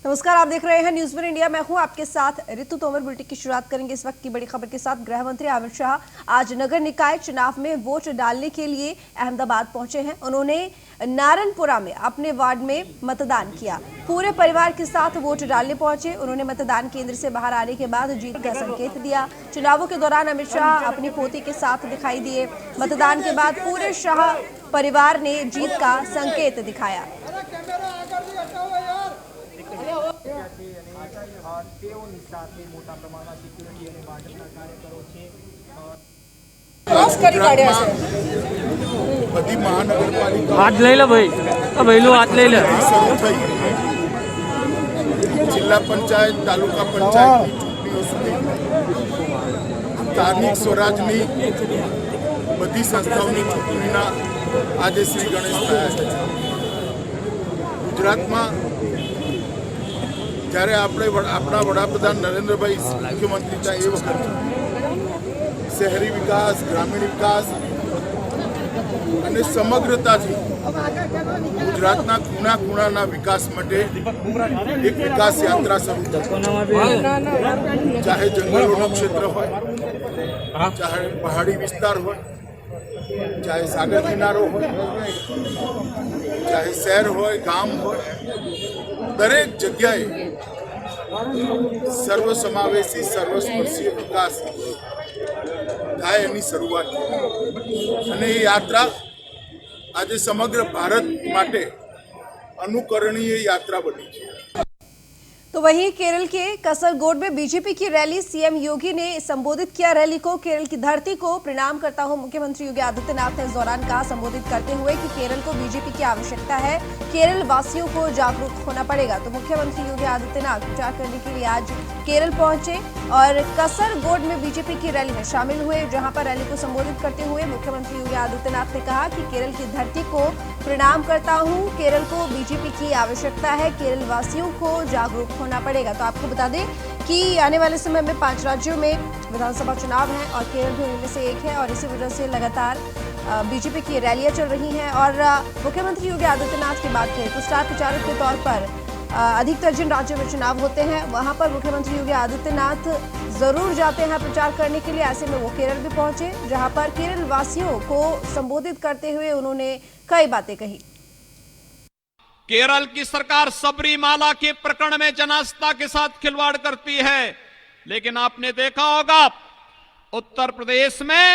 नमस्कार, आप देख रहे हैं न्यूज़ वन इंडिया। मैं हूं आपके साथ ऋतु तोमर। बुलेटिन की शुरुआत करेंगे इस वक्त की बड़ी खबर के साथ। गृह मंत्री अमित शाह आज नगर निकाय चुनाव में वोट डालने के लिए अहमदाबाद पहुंचे हैं। उन्होंने नारायणपुरा में अपने वार्ड में मतदान किया। पूरे परिवार के साथ वोट डालने पहुंचे। उन्होंने मतदान केंद्र से बाहर आने के बाद जीत का संकेत दिया। चुनावों के दौरान अमित शाह अपनी पोती के साथ दिखाई दिए। मतदान के बाद पूरे शाह परिवार ने जीत का संकेत दिखाया। બધી મહાનગરપાલિકા હાથ લઈ લે ભાઈ, ભાઈલું હાથ લઈ લે. શરૂ થઈ જિલ્લા પંચાયત, તાલુકા પંચાયતની ચૂંટણીઓ સુધી સ્થાનિક સ્વરાજની બધી સંસ્થાઓની ચૂંટણીના આજે શ્રી ગણેશ થયા છે. ગુજરાતમાં જ્યારે આપણા વડાપ્રધાન નરેન્દ્રભાઈ મુખ્યમંત્રી હતા એ વખતે શહેરી વિકાસ, ગ્રામીણ વિકાસ અને સમગ્રતાથી ગુજરાતના ખૂણા ખૂણાના વિકાસ માટે એક વિકાસ યાત્રા શરૂ થઈ. ચાહે જંગલોનું ક્ષેત્ર હોય, ચાહે પહાડી વિસ્તાર હોય, ચાહે સાગર કિનારો હોય, ચાહે શહેર હોય, ગામ હોય, દરેક જગ્યાએ સર્વસમાવેશી સર્વસ્પર્શી વિકાસ થાય એની શરૂઆત અને એ યાત્રા આજે સમગ્ર ભારત માટે अनुकरणीय यात्रा बनी है। तो वहीं केरल के कसरगोड में बीजेपी की रैली, सीएम योगी ने संबोधित किया रैली को। केरल की धरती को प्रणाम करता हूं मुख्यमंत्री योगी आदित्यनाथ ने इस दौरान कहा, संबोधित करते हुए कि केरल को बीजेपी की आवश्यकता है, केरल वासियों को जागरूक होना पड़ेगा। तो मुख्यमंत्री योगी आदित्यनाथ प्रचार करने के लिए आज केरल पहुंचे और कसरगोड में बीजेपी की रैली में शामिल हुए, जहां पर रैली को संबोधित करते हुए मुख्यमंत्री योगी आदित्यनाथ ने कहा कि केरल की धरती को प्रणाम करता हूं, केरल को बीजेपी की आवश्यकता है, केरल वासियों को जागरूक होना पड़ेगा। तो आपको बता दें कि आने वाले समय में 5 राज्यों में विधानसभा चुनाव हैं और केरल भी उनमें से एक है और इसी वजह से लगातार बीजेपी की रैलियां चल रही हैं। और मुख्यमंत्री योगी आदित्यनाथ की बात करें तो स्टार प्रचारक के तौर पर अधिकतर जिन राज्यों में चुनाव होते हैं वहां पर मुख्यमंत्री योगी आदित्यनाथ जरूर जाते हैं प्रचार करने के लिए। ऐसे में वो केरल भी पहुंचे, जहां पर केरल वासियों को संबोधित करते हुए उन्होंने कई बातें कही। केरल की सरकार सबरीमाला के प्रकरण में जनआस्था के साथ खिलवाड़ करती है, लेकिन आपने देखा होगा उत्तर प्रदेश में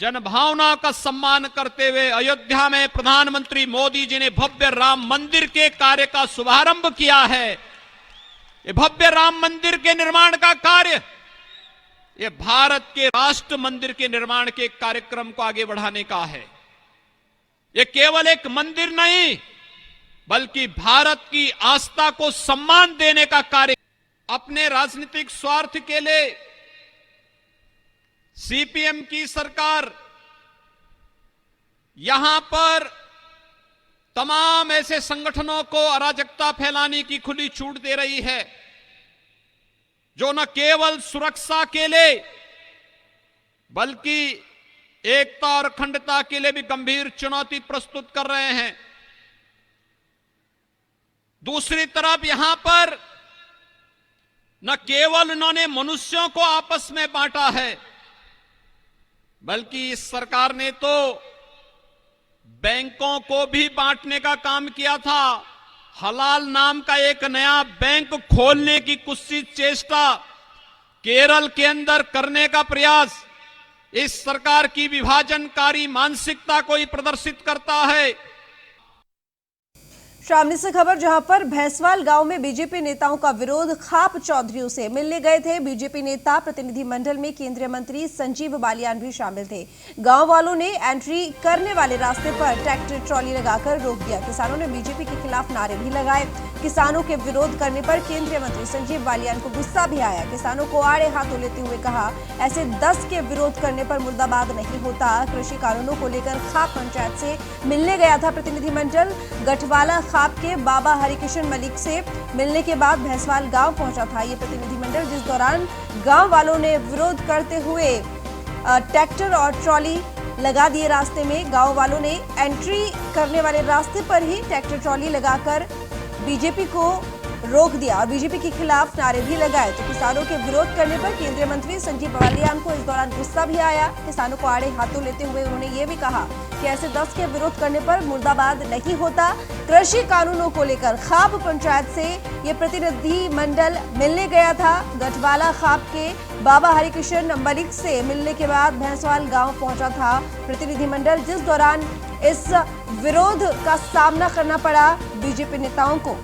जनभावना का सम्मान करते हुए अयोध्या में प्रधानमंत्री मोदी जी ने भव्य राम मंदिर के कार्य का शुभारंभ किया है। ये भव्य राम मंदिर के निर्माण का कार्य, ये भारत के राष्ट्र मंदिर के निर्माण के कार्यक्रम को आगे बढ़ाने का है। ये केवल एक मंदिर नहीं बल्कि भारत की आस्था को सम्मान देने का कार्य। अपने राजनीतिक स्वार्थ के लिए सीपीएम की सरकार यहां पर तमाम ऐसे संगठनों को अराजकता फैलाने की खुली छूट दे रही है, जो न केवल सुरक्षा के लिए बल्कि एकता और अखंडता के लिए भी गंभीर चुनौती प्रस्तुत कर रहे हैं। दूसरी तरफ यहां पर न केवल उन्होंने मनुष्यों को आपस में बांटा है, बल्कि इस सरकार ने तो बैंकों को भी बांटने का काम किया था। हलाल नाम का एक नया बैंक खोलने की कुत्सित चेष्टा केरल के अंदर करने का प्रयास इस सरकार की विभाजनकारी मानसिकता को ही प्रदर्शित करता है। सामने से खबर, जहां पर भैंसवाल गांव में बीजेपी नेताओं का विरोध, खाप चौधरियों से मिलने गए थे बीजेपी नेता। प्रतिनिधि मंडल में केंद्रीय मंत्री संजीव बालियान भी शामिल थे। गांव वालों ने एंट्री करने वाले रास्ते पर ट्रैक्टर ट्रॉली लगाकर रोक दिया। किसानों ने बीजेपी के खिलाफ नारे भी लगाए। किसानों के विरोध करने पर केंद्रीय मंत्री संजीव बालियान को गुस्सा भी आया। किसानों को आड़े हाथों लेते हुए कहा, ऐसे 10 के विरोध करने पर मुर्दाबाद नहीं होता। कृषि कानूनों को लेकर खाप पंचायत से मिलने गया था प्रतिनिधिमंडल। गठवाला खाप के बाबा हरिकिशन मलिक से मिलने के बाद भैंसवाल गांव पहुंचा था ये प्रतिनिधिमंडल, जिस दौरान गांव वालों ने विरोध करते हुए ट्रैक्टर और ट्रॉली लगा दिए रास्ते में। गांव वालों ने एंट्री करने वाले रास्ते पर ही ट्रैक्टर ट्रॉली लगाकर बीजेपी को रोक दिया और बीजेपी के खिलाफ नारे भी लगाए। तो किसानों के विरोध करने पर केंद्रीय मंत्री संजीव बालियान को इस दौरान गुस्सा भी आया। किसानों को आड़े हाथों लेते हुए उन्होंने ये भी कहा कि ऐसे 10 के विरोध करने पर मुर्दाबाद नहीं होता। कृषि कानूनों को लेकर खाप पंचायत से ये प्रतिनिधि मंडल मिलने गया था। गढ़वाला खाप के बाबा हरिकृष्ण मलिक से मिलने के बाद भैंसवाल गांव पहुंचा था प्रतिनिधि मंडल, जिस दौरान इस विरोध का सामना करना पड़ा बीजेपी नेताओं को।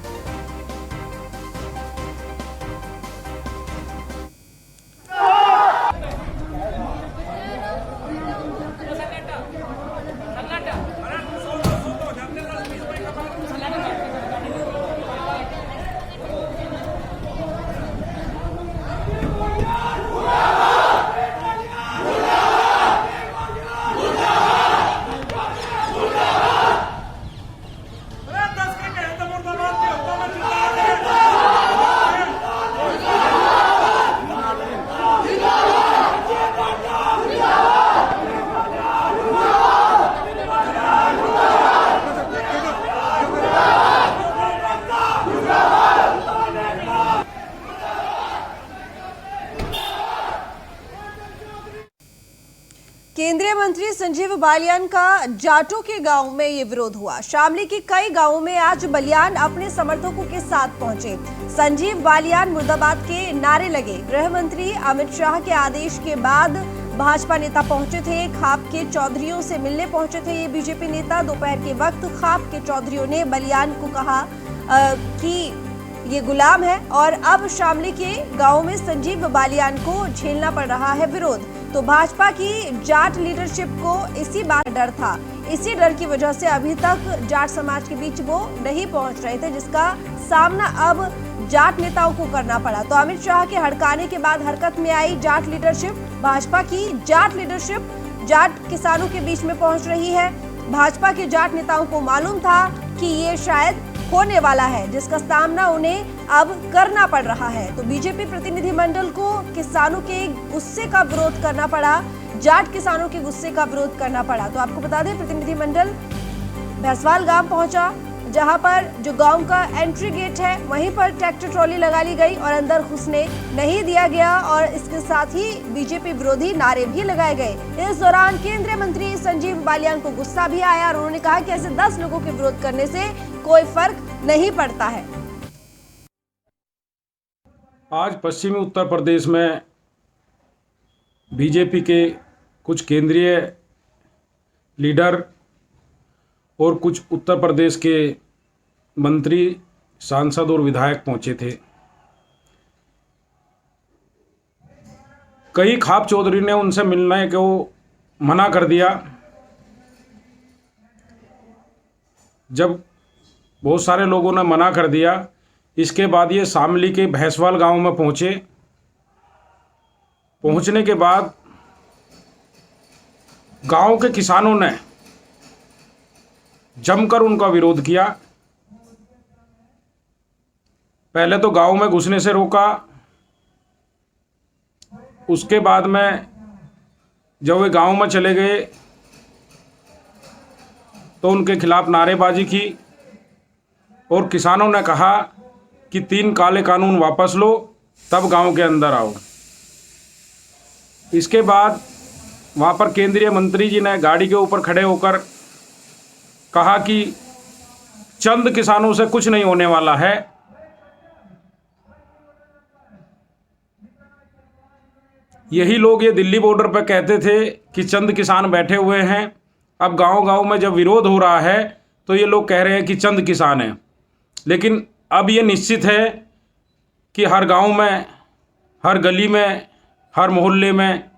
केंद्रीय मंत्री संजीव बालियान का जाटों के गांव में ये विरोध हुआ। शामली के कई गांवों में आज बलियान अपने समर्थकों के साथ पहुंचे। संजीव बालियान मुर्दाबाद के नारे लगे। गृह मंत्री अमित शाह के आदेश के बाद भाजपा नेता पहुंचे थे। खाप के चौधरियों से मिलने पहुंचे थे ये बीजेपी नेता। दोपहर के वक्त खाप के चौधरियों ने बलियान को कहा कि ये गुलाम है और अब शामली के गांव में संजीव बालियान को झेलना पड़ रहा है विरोध। तो भाजपा की जाट लीडरशिप को इसी बात का डर था। इसी डर की वजह से अभी तक जाट समाज के बीच वो नहीं पहुंच रहे थे, जिसका सामना अब जाट नेताओं को करना पड़ा। तो अमित शाह के हड़काने के बाद हरकत में आई जाट लीडरशिप। भाजपा की जाट लीडरशिप जाट किसानों के बीच में पहुंच रही है। भाजपा के जाट नेताओं को मालूम था कि ये शायद होने वाला है, जिसका सामना उन्हें अब करना पड़ रहा है। तो बीजेपी प्रतिनिधि मंडल को किसानों के गुस्से का विरोध करना पड़ा, जाट किसानों के गुस्से का विरोध करना पड़ा। तो आपको बता दें, प्रतिनिधि मंडल भैंसवाल गांव पहुंचा, जहां पर जो गांव का एंट्री गेट है वहीं पर ट्रैक्टर ट्रॉली लगा ली गई और अंदर घुसने नहीं दिया गया और इसके साथ ही बीजेपी विरोधी नारे भी लगाए गए। इस दौरान केंद्रीय मंत्री संजीव बालियान को गुस्सा भी आया और उन्होंने कहा कि ऐसे 10 लोगों के विरोध करने से कोई फर्क नहीं पड़ता है। आज पश्चिमी उत्तर प्रदेश में बीजेपी के कुछ केंद्रीय लीडर और कुछ उत्तर प्रदेश के मंत्री, सांसद और विधायक पहुंचे थे। कई खाप चौधरी ने उनसे मिलने को मना कर दिया। जब बहुत सारे लोगों ने मना कर दिया, इसके बाद ये शामली के भैंसवाल गांव में पहुंचे। पहुंचने के बाद गांव के किसानों ने जमकर उनका विरोध किया। पहले तो गांव में घुसने से रोका, उसके बाद में जब वे गांव में चले गए तो उनके खिलाफ नारेबाजी की और किसानों ने कहा कि 3 काले कानून वापस लो, तब गांव के अंदर आओ। इसके बाद वहाँ पर केंद्रीय मंत्री जी ने गाड़ी के ऊपर खड़े होकर कहा कि चंद किसानों से कुछ नहीं होने वाला है। यही लोग ये दिल्ली बॉर्डर पर कहते थे कि चंद किसान बैठे हुए हैं। अब गांव-गांव में जब विरोध हो रहा है तो ये लोग कह रहे हैं कि चंद किसान हैं। लेकिन अब ये निश्चित है कि हर गांव में, हर गली में, हर मोहल्ले में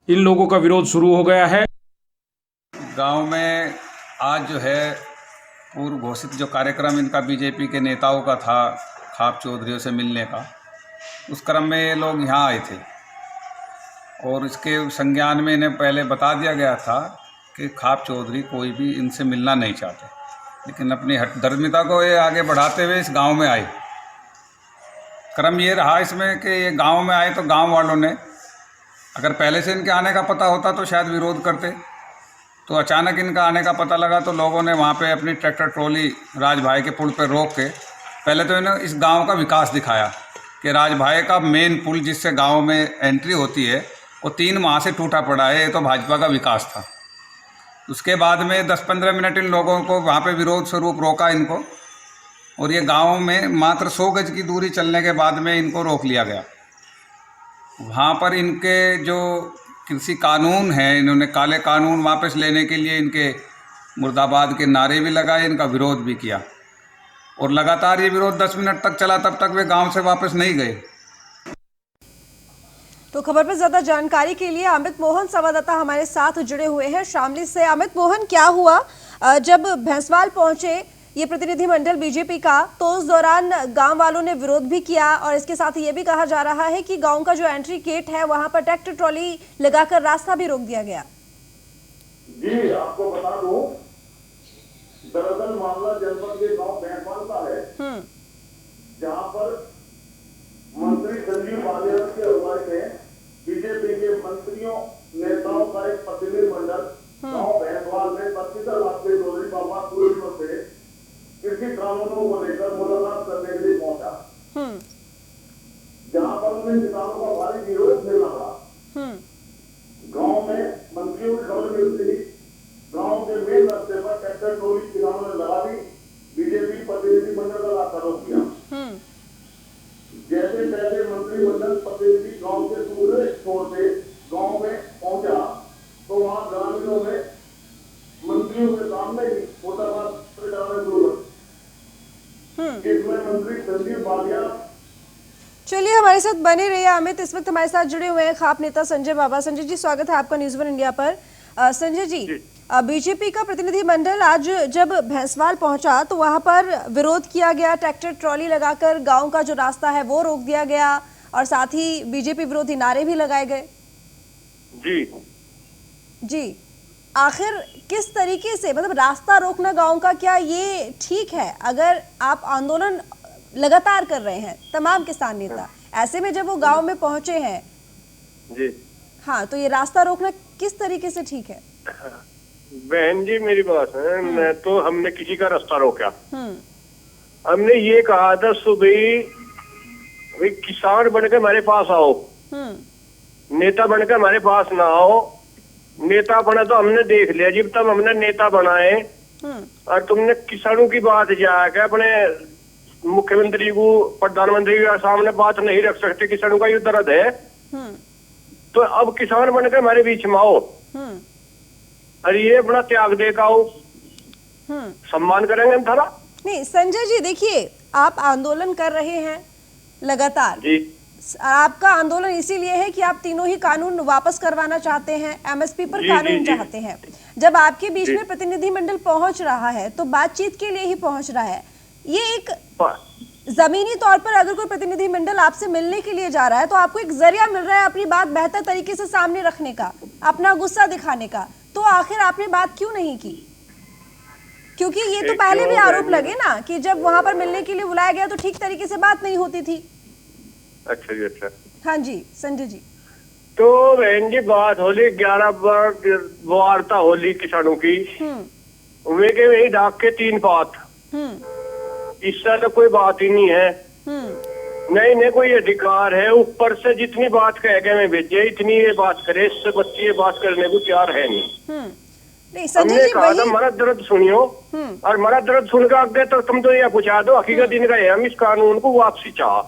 इन लोगों का विरोध शुरू हो गया है। गांव में आज जो है पूर्व घोषित जो कार्यक्रम इनका बीजेपी के नेताओं का था, खाप चौधरियों से मिलने का, उस क्रम में ये लोग यहाँ आए थे और इसके संज्ञान में इन्हें पहले बता दिया गया था कि खाप चौधरी कोई भी इनसे मिलना नहीं चाहते, लेकिन अपनी धर्मिता को ये आगे बढ़ाते हुए इस गांव में आए। क्रम ये रहा इसमें कि ये गांव में आए तो गांव वालों ने, अगर पहले से इनके आने का पता होता तो शायद विरोध करते, तो अचानक इनका आने का पता लगा तो लोगों ने वहाँ पे अपनी ट्रैक्टर ट्रॉली राजभाई के पुल पे रोक के पहले तो इन्होंने इस गांव का विकास दिखाया कि राजभाई का मेन पुल जिससे गांव में एंट्री होती है वो 3 माह से टूटा पड़ा है। ये तो भाजपा का विकास था। उसके बाद में 10-15 मिनट इन लोगों को वहाँ पे विरोध स्वरूप रोका इनको, और ये गांव में मात्र 100 गज की दूरी चलने के बाद में इनको रोक लिया गया। वहाँ पर इनके जो कृषि कानून हैं, इन्होंने काले कानून वापस लेने के लिए इनके मुर्दाबाद के नारे भी लगाए, इनका विरोध भी किया, और लगातार ये विरोध 10 मिनट तक चला। तब तक वे गांव से वापस नहीं गए। तो खबर पर ज्यादा जानकारी के लिए अमित मोहन संवाददाता हमारे साथ जुड़े हुए हैं शामली से। अमित मोहन, क्या हुआ जब भैंसवाल पहुंचे ये प्रतिनिधिमंडल बीजेपी का, तो उस दौरान गांव वालों ने विरोध भी किया, और इसके साथ ये भी कहा जा रहा है कि गांव का जो एंट्री गेट है वहां पर ट्रैक्टर ट्रॉली लगाकर रास्ता भी रोक दिया गया। जी, आपको बता दूं, दरअसल मामला जनपद के गांव भैंसवाल का है, जहां पर मंत्री संजीव बालियान की अगुवाई में बीजेपी के मंत्रियों नेताओं का एक प्रतिनिधिमंडल गांव भैंसवाल में 25 लाख के डोरी बाबा टूरिज्म से कृषि कानूनों को लेकर मुलाकात करने के लिए पहुंचा, जहां पर उन्हें किसानों का भारी विरोध मिल रहा। गांव में मंत्रियों की खबर मिलती, गांव के मेन रास्ते पर ट्रैक्टर ट्रॉली किसानों ने लगा दी। बीजेपी प्रतिनिधिमंडल का रास्ता रोक दिया। जैसे पहले मंत्रिमंडल प्रतिनिधि गांव के दूसरे छोर से गांव में पहुंचा, तो वहां ग्रामीणों ने मंत्रियों के सामने ही मुर्दाबाद लगाना शुरू कर, जिसमें मंत्री संजीव बालिया। चलिए, हमारे साथ बने रहिए अमित। इस वक्त हमारे साथ जुड़े हुए हैं खाप नेता संजय बाबा। संजय जी, स्वागत है आपका न्यूज़ 1 इंडिया पर। संजय जी, बीजेपी का प्रतिनिधिमंडल आज जब भैंसवाल पहुंचा तो वहां पर विरोध किया गया, ट्रैक्टर ट्रॉली लगाकर गांव का जो रास्ता है वो रोक दिया गया, और साथ ही बीजेपी विरोधी नारे भी लगाए गए। जी, आखिर किस तरीके से, मतलब रास्ता रोकना गांव का, क्या ये ठीक है? अगर आप आंदोलन लगातार कर रहे हैं तमाम किसान नेता, ऐसे में जब वो गांव में पहुंचे हैं जी, हाँ, तो ये रास्ता रोकना किस तरीके से ठीक है? बहन जी मेरी बात है, मैं तो हमने किसी का रास्ता रोका। हमने ये कहा था सुबह, भाई किसान बनकर हमारे पास आओ, नेता बनकर हमारे पास ना आओ। नेता बना तो हमने देख लिया, जब तक हमने नेता बनाए, और तुमने किसानों की बात जाकर अपने मुख्यमंत्री को, प्रधानमंत्री के सामने बात नहीं रख सकते, किसानों का ये दर्द है। तो अब किसान बनकर हमारे बीच में आओ, और ये अपना त्याग देकर आओ, सम्मान करेंगे हम थारा। नहीं संजय जी, देखिए आप आंदोलन कर रहे हैं लगातार जी, आपका आंदोलन इसीलिए है कि आप तीनों ही कानून वापस करवाना चाहते हैं, एमएसपी पर जी, कानून जी, चाहते हैं। जब आपके बीच में प्रतिनिधिमंडल पहुंच रहा है तो बातचीत के लिए ही पहुंच रहा है। ये एक जमीनी तौर पर अगर कोई प्रतिनिधिमंडल आपसे मिलने के लिए जा रहा है तो आपको एक जरिया मिल रहा है अपनी बात बेहतर तरीके से सामने रखने का, अपना गुस्सा दिखाने का, तो आखिर आपने बात क्यों नहीं की? क्योंकि ये तो पहले भी आरोप लगे ना कि जब वहां पर मिलने के लिए बुलाया गया तो ठीक तरीके से बात नहीं होती थी। अच्छा जी, अच्छा। हाँ जी संजय जी। तो बहन जी बात होली 11 वार्ता होली किसानों की, वे के वही डाक के 3 बात, इससे तो कोई बात ही नहीं है। नहीं कोई अधिकार है ऊपर से जितनी बात कह के मैं भेजे इतनी ये बात करे, इससे बच्चे ये बात करने को तैयार है नहीं। हमने कहा था हमारा दर्द सुनियो, और हमारा दर्द सुनकर आगे तो तुम तो ये पूछा दो, हकीकत इनका है हम इस कानून को वापसी चाह।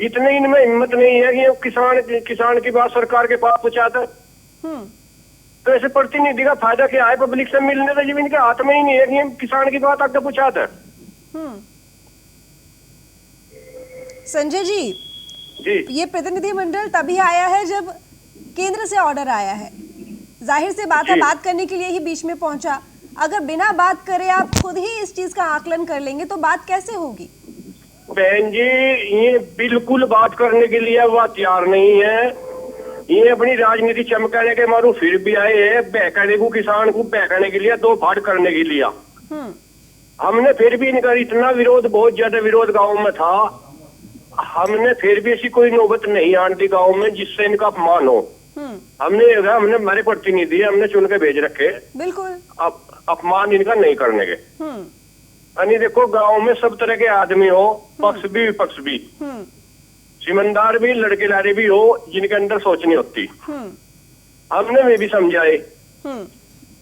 इतने इनमें हिम्मत नहीं है कि किसान की बात सरकार के पास पहुंचाता। तो ऐसे प्रतिनिधि का फायदा क्या है पब्लिक से मिलने का, जब इनके हाथ में ही नहीं है कि हम किसान की बात आगे पहुंचाता। संजय जी, ये प्रतिनिधिमंडल तभी आया है जब केंद्र से ऑर्डर आया है, जाहिर सी बात है बात करने के लिए ही बीच में पहुंचा। अगर बिना बात करे आप खुद ही इस चीज का आकलन कर लेंगे तो बात कैसे होगी? बहन जी ये बिल्कुल बात करने के लिए वो तैयार नहीं है, ये अपनी राजनीति चमकाने के मारू फिर भी आए हैं बहकाने को, किसान को बहकाने के लिए, 2 फाड़ करने के लिए। हमने फिर भी इनका इतना विरोध, बहुत ज्यादा विरोध गाँव में था, हमने फिर भी ऐसी कोई नौबत नहीं आने दी गाँव में जिससे इनका अपमान हो। हमने हमारे प्रतिनिधि हमने चुन के भेज रखे, बिल्कुल अपमान इनका नहीं करने के। यानी देखो गांव में सब तरह के आदमी हो, पक्ष भी विपक्ष भी, जिम्मेदार भी, लड़के लारे भी हो, जिनके अंदर सोच नहीं होती। हमने वे भी समझाए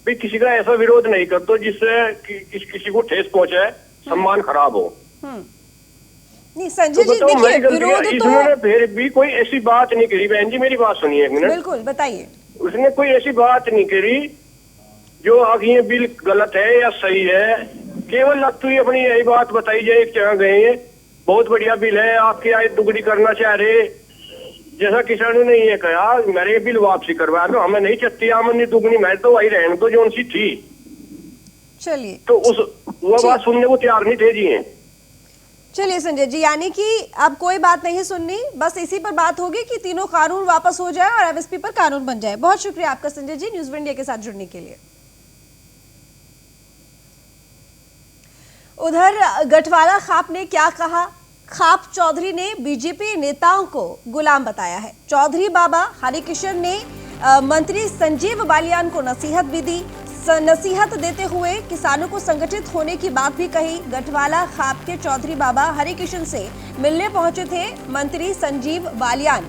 भी किसी का ऐसा विरोध नहीं कर दो जिससे किसी को ठेस पहुंचे, सम्मान खराब हो। नहीं संजय जी, बताओ, देखिए मैं विरोध तो इसने फिर भी कोई ऐसी बात नहीं करी। बहन जी मेरी बात सुनिए एक मिनट। बिल्कुल बताइए। उसने कोई ऐसी बात नहीं करी जो आगे ये बिल गलत है या सही है। केवल अब तो अपनी यही बात बताई जाए, एक जगह गए हैं, बहुत बढ़िया बिल है, आपकी आय दुगनी करना चाह रहे, जैसा किसानों ने ये कहा मेरे बिल वापसी करवा दो, हमें नहीं चाहती आमदनी दुगनी, मैं तो वही रहने दो जो उनसी थी। चलिए तो वो बात सुनने को तैयार नहीं थे जी। चलिए संजय जी, यानी कि अब कोई बात नहीं सुननी, बस इसी पर बात होगी कि तीनों कानून वापस हो जाए और एमएसपी पर कानून बन जाए। बहुत शुक्रिया आपका संजय जी, न्यूज़ इंडिया के साथ जुड़ने के लिए। उधर गठवाला खाप ने क्या कहा? खाप चौधरी ने बीजेपी नेताओं को गुलाम बताया है। चौधरी बाबा हरिकिशन ने मंत्री संजीव बालियान को नसीहत भी दी। नसीहत देते हुए किसानों को संगठित होने की बात भी कही। गठवाला खाप के चौधरी बाबा हरिकिशन से मिलने पहुंचे थे मंत्री संजीव बालियान।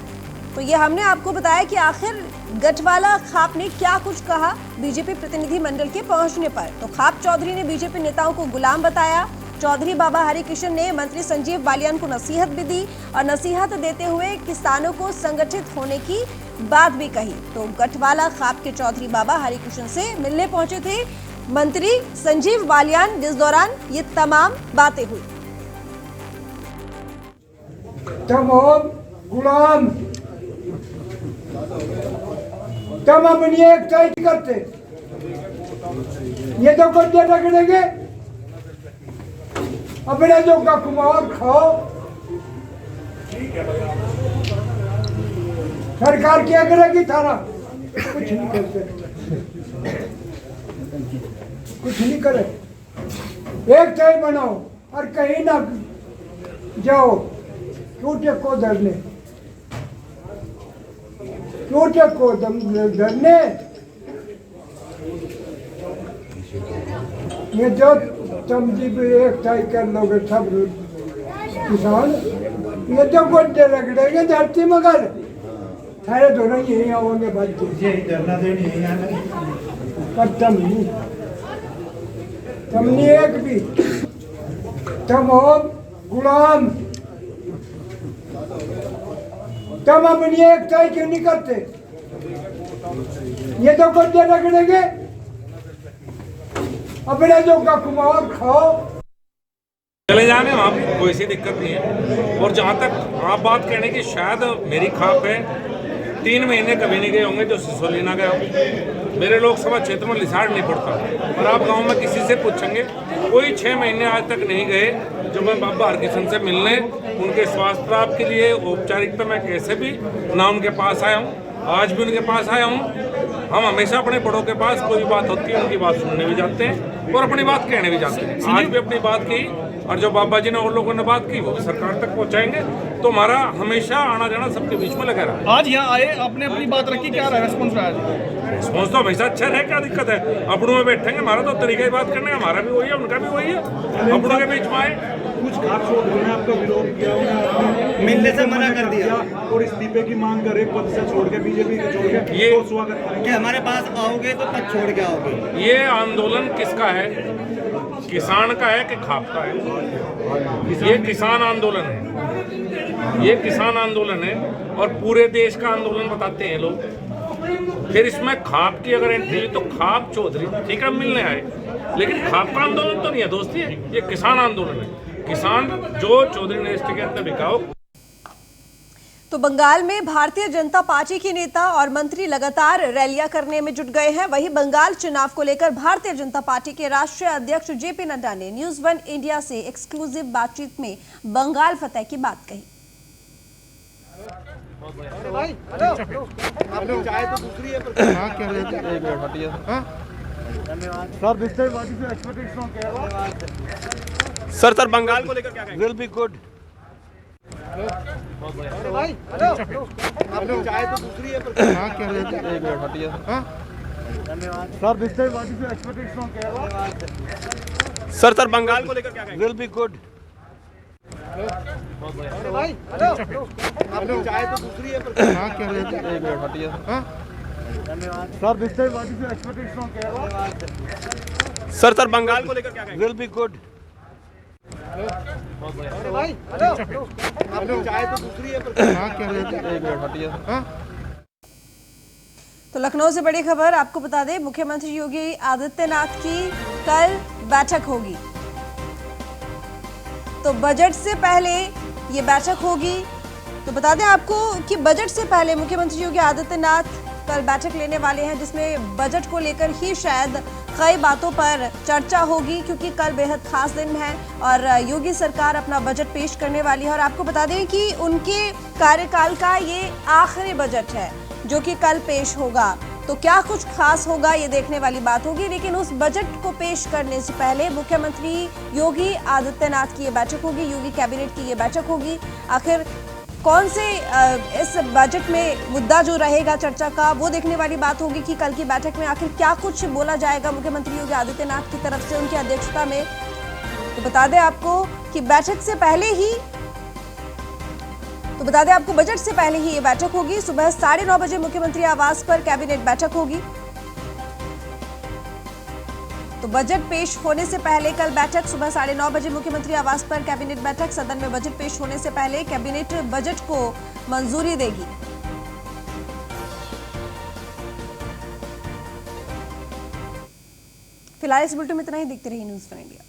तो ये हमने आपको बताया कि आखिर गठवाला खाप ने क्या कुछ कहा बीजेपी प्रतिनिधि मंडल के पहुंचने पर। तो खाप चौधरी ने बीजेपी नेताओं को गुलाम बताया। चौधरी बाबा हरिकिशन ने मंत्री संजीव बालियान को नसीहत भी दी और नसीहत देते हुए किसानों को संगठित होने की बात भी कही। तो गठवाला खाप के चौधरी बाबा हरिकिशन से मिलने पहुंचे थे मंत्री संजीव बालियान, जिस दौरान ये तमाम बातें हुई। तमाम गुलाम तम अपनी एक टाइट करते, ये तो गड्ढे रगड़ेंगे, अपने जो का कुमार खाओ। सरकार क्या करेगी? थारा कुछ नहीं करते, कुछ नहीं करे। एक टाइम बनाओ और कहीं ना जाओ टूटे को धरने, टूटे को धरने। ये जो तुम जी भी एक टाई कर लोगे सब किसान, ये तो गोड्डे रगड़ेंगे धरती, मगर सारे दोनों यही आओगे बात धरना देने पर तुम नहीं एक भी, तुम हो गुलाम। तुम अपनी एक टाई क्यों नहीं करते? ये तो गोड्डे रगड़ेंगे, अपने जो का कुमार खाओ। चले जाने वहाँ भी कोई सी दिक्कत नहीं है। और जहाँ तक आप बात कहने की, शायद मेरी खाप है 3 महीने कभी नहीं गए होंगे जो सिसोली ना गए हो। मेरे लोकसभा क्षेत्र में लिसाड़ नहीं पड़ता, और आप गांव में किसी से पूछेंगे कोई 6 महीने आज तक नहीं गए जो मैं बाबा हरकिशन से मिलने, उनके स्वास्थ्य लाभ के लिए औपचारिकता मैं कैसे भी ना उनके पास आया हूँ, आज भी उनके पास आया हूँ। हम हमेशा अपने बड़ों के पास कोई बात होती है उनकी बात सुनने भी जाते हैं और अपनी बात कहने भी जाते हैं। आज भी अपनी बात की, और जो बाबा जी ने और लोगों ने बात की वो भी सरकार तक पहुंचाएंगे। तो हमारा हमेशा आना जाना सबके बीच में लगा रहा। आज यहाँ आए, आपने अपनी बात रखी, क्या रेस्पॉन्स रहा? रिस्पॉन्स तो हमेशा अच्छा है, क्या दिक्कत है? अपनों में बैठेंगे, हमारा तो तरीका ही बात करने का, हमारा भी वही है, उनका भी वही है। अपनों के बीच में आए, कुछ खाप चौधरी ने आपका विरोध किया, मिलने से मना कर दिया और इस्तीफे की मांग कर एक पद से छोड़ के बीजेपी को छोड़ के ये तो स्वागत करेंगे। हमारे पास आओगे तो पद छोड़ के आओगे। ये आंदोलन किसका है? किसान का है कि खाप का है? ये किसान आंदोलन है, ये किसान आंदोलन है और पूरे देश का आंदोलन बताते हैं लोग। फिर इसमें खाप की अगर एंट्री हुई तो खाप चौधरी ठीक है मिलने आए, लेकिन खाप का आंदोलन तो नहीं है दोस्ती, ये किसान आंदोलन है। किसान जो चौधरी ने के अंदर बिकाओ। तो बंगाल में भारतीय जनता पार्टी के नेता और मंत्री लगातार रैलियां करने में जुट गए हैं। वहीं बंगाल चुनाव को लेकर भारतीय जनता पार्टी के राष्ट्रीय अध्यक्ष जेपी नड्डा ने न्यूज़ 1 इंडिया से एक्सक्लूसिव बातचीत में बंगाल फतह की बात कही। सर बंगाल को लेकर क्या कहेंगे? Will be good. Sir Bengal को लेकर क्या कहेंगे? Will be good. भाई हेलो चाय तो दूसरी है पर हाँ क्या रहे थे? एक मिनट हटिए sir this time what is your expectation from Kerala? Sir Bengal को लेकर क्या कहेंगे? Will be good. भाई हेलो चाय तो दूसरी है पर हाँ क्या रहे थे? एक मिनट हटिए तो लखनऊ से बड़ी खबर आपको बता दें, मुख्यमंत्री योगी आदित्यनाथ की कल बैठक होगी। तो बजट से पहले ये बैठक होगी। तो बता दें आपको कि बजट से पहले मुख्यमंत्री योगी आदित्यनाथ कल बैठक लेने वाले हैं, जिसमें बजट को लेकर ही शायद कई बातों पर चर्चा होगी, क्योंकि कल बेहद खास दिन है और योगी सरकार अपना बजट पेश करने वाली है। और आपको बता दें कि उनके कार्यकाल का ये आखिरी बजट है जो कि कल पेश होगा। तो क्या कुछ खास होगा ये देखने वाली बात होगी, लेकिन उस बजट को पेश करने से पहले मुख्यमंत्री योगी आदित्यनाथ की ये बैठक होगी, योगी कैबिनेट की ये बैठक होगी। आखिर कौन से इस बजट में मुद्दा जो रहेगा चर्चा का, वो देखने वाली बात होगी कि कल की बैठक में आखिर क्या कुछ बोला जाएगा मुख्यमंत्री योगी आदित्यनाथ की तरफ से उनकी अध्यक्षता में। तो बता दें आपको कि बैठक से पहले ही बजट से पहले ही ये बैठक होगी। सुबह 9:30 बजे मुख्यमंत्री आवास पर कैबिनेट बैठक होगी। तो बजट पेश होने से पहले कल बैठक सुबह 9:30 बजे मुख्यमंत्री आवास पर कैबिनेट बैठक। सदन में बजट पेश होने से पहले कैबिनेट बजट को मंजूरी देगी। फिलहाल इस बुलेटिन में इतना ही। देखते रहिए न्यूज़ फॉर इंडिया।